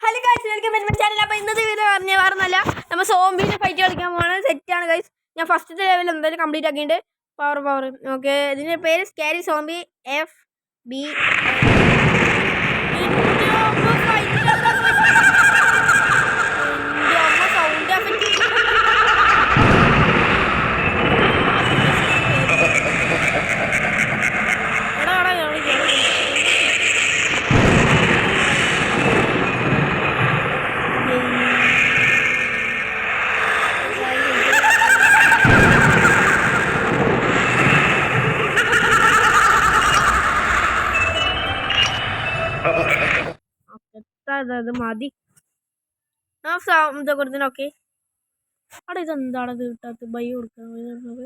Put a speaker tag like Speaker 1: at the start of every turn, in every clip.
Speaker 1: Hello guys, welcome back my channel. അപ്പോൾ ഇന്നത്തെ video പറഞ്ഞല്ല, നമ്മൾ സോംബീനെ ഫൈറ്റ് കളിക്കാൻ പോകുന്നത്. സെറ്റാണ് ഗൈസ്. ഞാൻ ഫസ്റ്റത്തെ ലെവൽ എന്തായാലും കംപ്ലീറ്റ് ആക്കിയിട്ടുണ്ട്. Power okay. ഇതിൻ്റെ പേര് സ്കാരി സോംബി FB. അത് മതി. കൊടുത്തിന്. ഓക്കെ, അവിടെ ഇതെന്താണത് കിട്ടാത്ത ബൈ കൊടുക്കുന്നത്.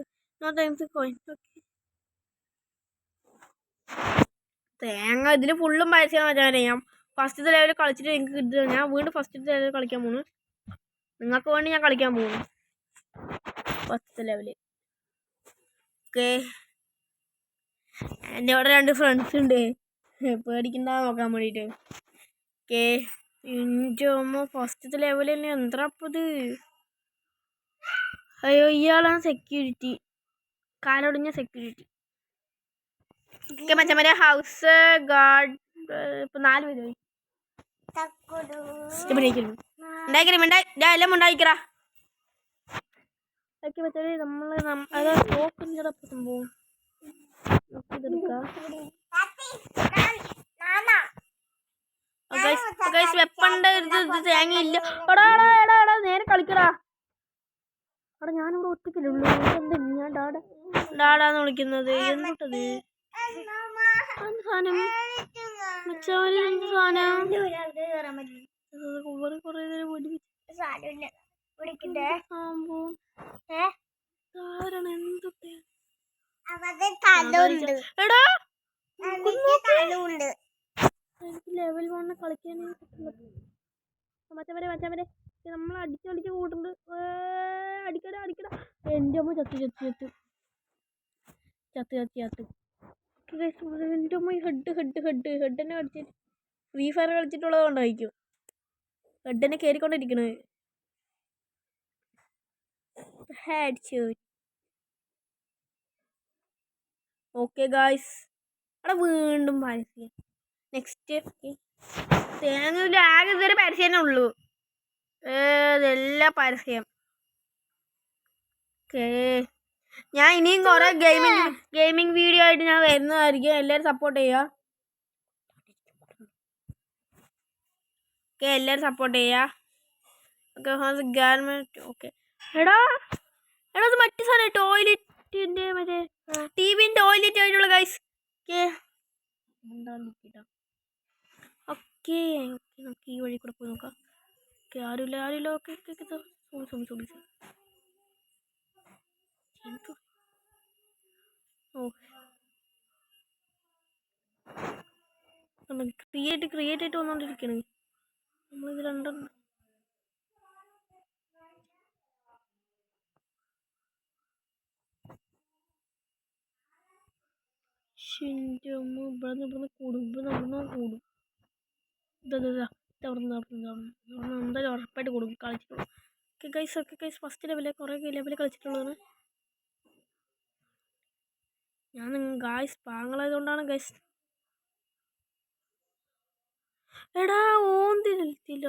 Speaker 1: തേങ്ങ ഇതിൽ ഫുള്ളും പരസ്യം വെച്ചാൽ ഞാൻ ഫസ്റ്റത്തെ ലെവലിൽ കളിച്ചിട്ട് എനിക്ക് കിട്ടുക. ഞാൻ വീണ്ടും ഫസ്റ്റത്തെ ലെവലിൽ കളിക്കാൻ പോകുന്നു. നിങ്ങൾക്ക് വേണ്ടി ഞാൻ കളിക്കാൻ പോകുന്നു ഫസ്റ്റത്തെ ലെവലിൽ. ഓക്കെ, എൻ്റെ അവിടെ 2 ഫ്രണ്ട്സ് ഉണ്ട്, പേടിക്കണ്ട നോക്കാൻ വേണ്ടിയിട്ട്. ഓക്കെ, എൻ്റെ അമ്മ ഫസ്റ്റത്തെ ലെവൽ തന്നെ. എന്താ ഇത്? അയ്യോ, ഇയാളാണ് സെക്യൂരിറ്റി, കാലൊടിഞ്ഞ സെക്യൂരിറ്റി. ഓക്കെ മറ്റേ ഹൗസ് ഗാർഡ്. ഇപ്പൊ 4 പേര് എല്ലാം ഉണ്ടായിക്കറാ. ഓക്കെ മറ്റേ നമ്മള് സംഭവം വെപ്പണ്ട തേങ്ങയില്ല. എടാ നേരെ കളിക്കടാ. അവിടെ ഞാനിവിടെ ഒറ്റക്കില്ലുള്ളൂ. ഞാൻ ഡാഡാന്ന് വിളിക്കുന്നത്. എന്നിട്ടത് സാധനം കൊറേ നേരം ലെവൽ 1 കളിക്കാനേ പറ്റുള്ളൂ. മറ്റവരെ നമ്മൾ അടിച്ച് കൂട്ടുണ്ട്. അടിക്കട. എൻ്റെ അമ്മ ചത്ത്. എൻ്റെ അമ്മ ഹെഡിനെ അടിച്ചിട്ട് ഫ്രീ ഫയർ കളിച്ചിട്ടുള്ളത് കൊണ്ടായിരിക്കും ഹെഡിനെ കയറിക്കൊണ്ടിരിക്കണത്. ഓക്കെ ഗായ്സ്, അവിടെ വീണ്ടും പരസ്യം. നെക്സ്റ്റ് തേങ്ങ ആകെ ഇതൊരു പരസ്യം തന്നെ ഉള്ളൂ. ഇതെല്ലാം പരസ്യം. ഓക്കേ, ഞാൻ ഇനിയും കുറെ ഗെയിമിംഗ് വീഡിയോ ആയിട്ട് ഞാൻ വരുന്നതായിരിക്കും. എല്ലാവരും സപ്പോർട്ട് ചെയ്യുക. ഓക്കെ, എല്ലാവരും സപ്പോർട്ട് ചെയ്യുക. Okay government. ഓക്കെ എടാ ഇത് മറ്റു സാധനം ടോയ്ലറ്റിന്റെ മറ്റേ ടിവിന്റെ ടോയ്ലറ്റ് ആയിട്ടുള്ള ഗൈസ്. ഓക്കെ നമുക്ക് ഈ വഴി കൂടെ പോയി നോക്കാം. ഓക്കെ ആരുമില്ല. ഓക്കെ ക്രിയേറ്റ് ആയിട്ട് വന്നോണ്ടിരിക്കണേ. നമ്മളിത് രണ്ടെണ്ണം ഇവിടുന്ന് കൂടും. എന്തായാലും ഉറപ്പായിട്ട് കൂടും. കളിച്ചിട്ടുള്ളൂ. ഓക്കെ ഗൈസ് ഫസ്റ്റ് ലെവലിൽ കുറേ ലെവലിൽ കളിച്ചിട്ടുള്ളതാണ് ഞാൻ. ഗായ്സ് പാങ്ങളായതുകൊണ്ടാണ് ഗൈസ്. എടാ ഓന്തില്ല.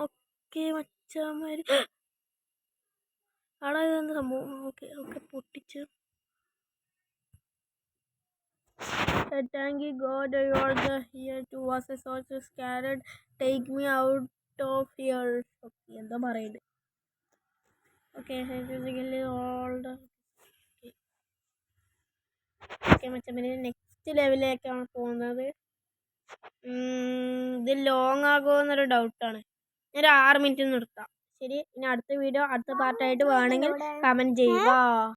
Speaker 1: ഓക്കെ മച്ചാമാര് അവിടെ ഇതെന്താ സംഭവം? ഓക്കെ പൊട്ടിച്ച്. Thank you God, you are here to was so scared. Take me out of here. Okay, എന്താ പറയുന്നത്? ഓക്കെ മച്ചാമാര് നെക്സ്റ്റ് ലെവലിലേക്കാണ് പോകുന്നത്. ഇത് ലോങ് ആകുമെന്നൊരു ഡൗട്ടാണ്. ഞാൻ 6 മിനിറ്റ് നിർത്താം. ശരി, ഇനി അടുത്ത വീഡിയോ അടുത്ത പാർട്ടായിട്ട് വേണമെങ്കിൽ കമൻറ്റ് ചെയ്യുക.